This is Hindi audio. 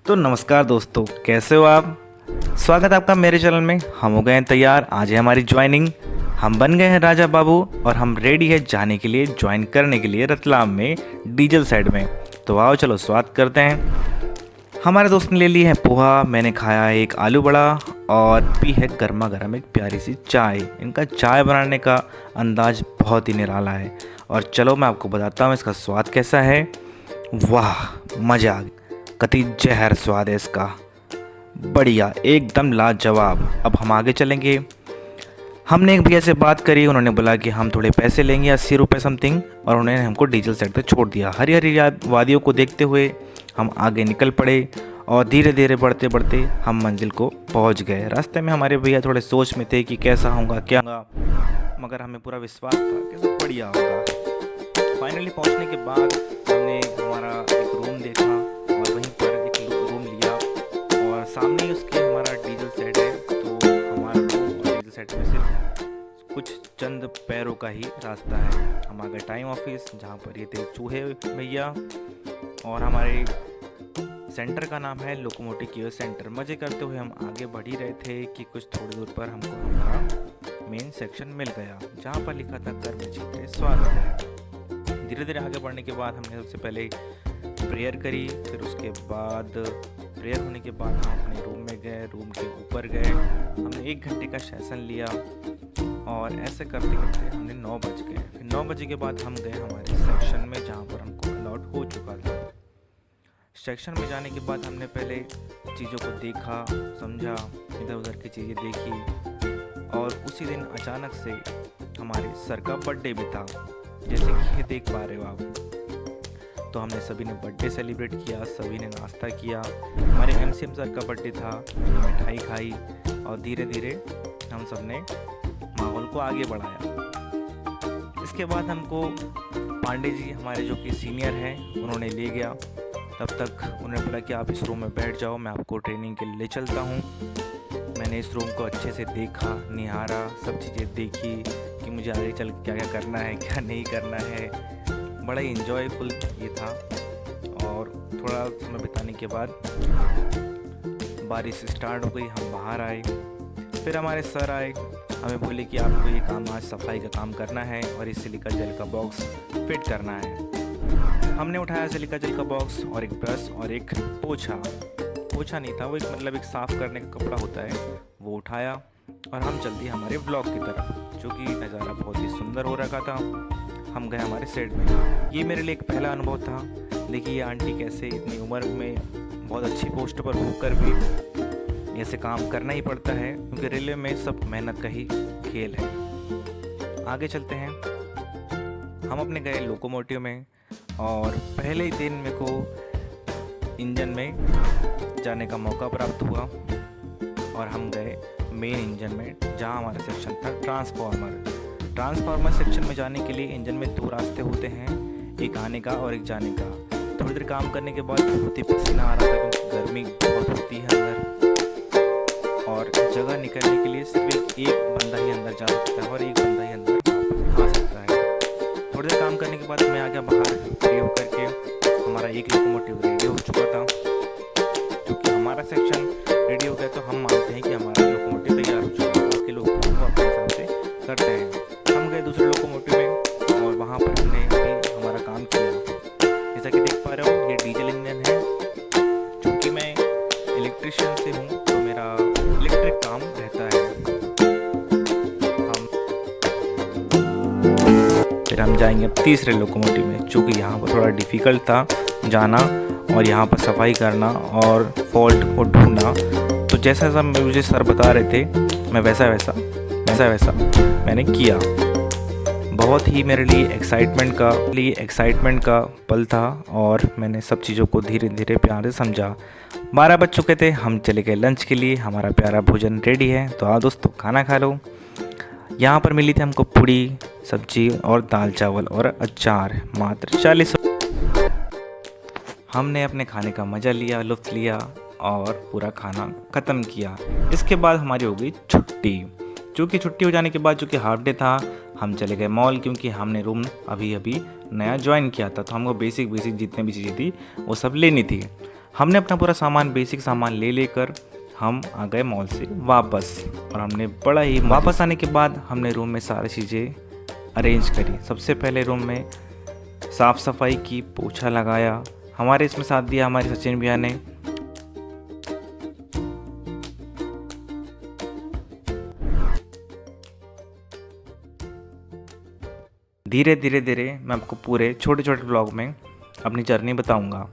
तो नमस्कार दोस्तों, कैसे हो आप। स्वागत है आपका मेरे चैनल में। हम हो गए हैं तैयार, आज है हमारी ज्वाइनिंग। हम बन गए हैं राजा बाबू और हम रेडी है जाने के लिए, ज्वाइन करने के लिए रतलाम में डीजल साइड में। तो आओ चलो स्वागत करते हैं। हमारे दोस्त ने ले ली है पोहा, मैंने खाया एक आलू बड़ा और पी है गर्मा गर्म एक प्यारी सी चाय। इनका चाय बनाने का अंदाज बहुत ही निराला है और चलो मैं आपको बताता हूँ इसका स्वाद कैसा है। वाह, मज़ा आ गया। कति जहर स्वाद है इसका, बढ़िया, एकदम लाजवाब। अब हम आगे चलेंगे। हमने एक भैया से बात करी, उन्होंने बोला कि हम थोड़े पैसे लेंगे 80 रुपये समथिंग, और उन्होंने हमको डीजल साइड पे छोड़ दिया। हरी हरी वादियों को देखते हुए हम आगे निकल पड़े और धीरे धीरे बढ़ते बढ़ते हम मंजिल को पहुंच गए। रास्ते में हमारे भैया थोड़े सोच में थे कि कैसा होगा क्या होगा, मगर हमें पूरा विश्वास था कि सब बढ़िया होगा। फाइनली पहुंचने के बाद हमने हमारा एक रूम देखा और वहीं पर एक रूम लिया और सामने ही उसके हमारा डीजल सेट है। तो हमारा रूम और डीजल सेट में सिर्फ कुछ चंद पैरों का ही रास्ता है। हम आ गए टाइम ऑफिस, जहाँ पर ये थे चूहे भैया, और हमारे सेंटर का नाम है लोकोमोटिव केयर सेंटर। मज़े करते हुए हम आगे बढ़ ही रहे थे कि कुछ थोड़ी दूर पर हमको हमारा मेन सेक्शन मिल गया, जहाँ पर लिखा था कर्मजीत स्वागत है। धीरे धीरे आगे बढ़ने के बाद हमने सबसे पहले प्रेयर करी, फिर उसके बाद प्रेयर होने के बाद हम अपने रूम में गए, रूम के ऊपर गए। हमने 1 घंटे का सेशन लिया और ऐसे करते करते हमने 9 बज गए। फिर 9 बजे के बाद हम गए हमारे सेक्शन में, जहाँ पर हमको अलॉट हो चुका था। सेक्शन में जाने के बाद हमने पहले चीज़ों को देखा, समझा, इधर उधर की चीज़ें देखी, और उसी दिन अचानक से हमारे सर का बर्थडे भी था, जैसे कि ये देख पा रहे हो आप। तो हमने सभी ने बर्थडे सेलिब्रेट किया, सभी ने नाश्ता किया। हमारे एमसीएम सर का बर्थडे था, मिठाई खाई और धीरे धीरे हम सब ने माहौल को आगे बढ़ाया। इसके बाद हमको पांडे जी, हमारे जो कि सीनियर हैं, उन्होंने ले गया। तब तक उन्होंने बोला कि आप इस रूम में बैठ जाओ, मैं आपको ट्रेनिंग के लिए ले चलता हूँ। मैंने इस रूम को अच्छे से देखा, निहारा, सब चीज़ें देखी कि मुझे आगे चल क्या क्या करना है, क्या नहीं करना है। बड़ा ही इन्जॉयफुल ये था। और थोड़ा समय बिताने के बाद बारिश स्टार्ट हो गई, हम बाहर आए। फिर हमारे सर आए, हमें बोले कि आपको ये काम आज सफाई का काम करना है और इस सिलिका जेल का बॉक्स फिट करना है। हमने उठाया सिलिका जेल का बॉक्स और एक ब्रश और एक पोछा नहीं था वो, एक साफ़ करने का कपड़ा होता है, वो उठाया और हम चल दिए हमारे ब्लॉक की तरफ, जो कि नज़ारा बहुत ही सुंदर हो रखा था। हम गए हमारे सेट में। ये मेरे लिए एक पहला अनुभव था। देखिए ये आंटी कैसे इतनी उम्र में बहुत अच्छी पोस्ट पर होकर भी ऐसे काम करना ही पड़ता है, क्योंकि रेलवे में सब मेहनत का ही खेल है। आगे चलते हैं। हम अपने गए लोकोमोटिव में और पहले ही दिन मेरे को इंजन में जाने का मौका प्राप्त हुआ और हम गए मेन इंजन में, जहाँ हमारा सेक्शन था ट्रांसफार्मर सेक्शन में जाने के लिए इंजन में 2 रास्ते होते हैं, एक आने का और एक जाने का। थोड़ी देर काम करने के बाद बहुत ही पसीना आ रहा था, क्योंकि गर्मी बहुत होती है अंदर, और जगह निकलने के लिए सिर्फ एक बंदा ही अंदर जा सकता है और एक बंदा ही अंदर वापस आ सकता है। थोड़ी देर काम करने के बाद मैं आ गया बाहर फ्री होकर के। हमारा एक लोकोमोटिव रेडी हो चुका था, क्योंकि हमारा सेक्शन रेडी हो गया तो हम मानते हैं कि हमारा लोकोमोटिव तैयार हो चुका है। बाकी लोग अपने हिसाब से करते हैं। हम गए दूसरे लोकोमोटिव में और वहाँ पर हमने भी हमारा काम किया। जैसा कि देख पा रहे हो, ये डीजल इंजन है। चूँकि मैं इलेक्ट्रिशियन से हूँ तो मेरा इलेक्ट्रिक काम रहता है। फिर हम जाएंगे अब तीसरे लोकोमोटिव में, चूँकि यहाँ पर थोड़ा डिफ़िकल्ट था जाना और यहाँ पर सफाई करना और फॉल्ट को ढूंढना। तो जैसा जैसा मुझे सर बता रहे थे, मैं वैसा वैसा मैंने किया। बहुत ही मेरे लिए एक्साइटमेंट का पल था और मैंने सब चीज़ों को धीरे धीरे प्यार से समझा। 12 बज चुके थे, हम चले गए लंच के लिए। हमारा प्यारा भोजन रेडी है, तो आओ दोस्तों खाना खा लो। यहाँ पर मिली थी हमको पूड़ी, सब्जी और दाल चावल और अचार, मात्र 40। हमने अपने खाने का मज़ा लिया, लुत्फ़ लिया और पूरा खाना ख़त्म किया। इसके बाद हमारी हो गई छुट्टी। चूँकि छुट्टी हो जाने के बाद, चूँकि हाफ डे था, हम चले गए मॉल, क्योंकि हमने रूम अभी नया ज्वाइन किया था, तो हमको बेसिक जितने भी चीज़ें थी वो सब लेनी थी। हमने अपना पूरा सामान, बेसिक सामान ले लेकर हम आ गए मॉल से वापस। और हमने बड़ा ही वापस आने के बाद हमने रूम में सारी चीज़ें अरेंज करी। सबसे पहले रूम में साफ़ सफाई की, पोछा लगाया। हमारे इसमें साथ दिया हमारे सचिन भैया ने। धीरे धीरे मैं आपको पूरे छोटे छोटे ब्लॉग में अपनी जर्नी बताऊंगा।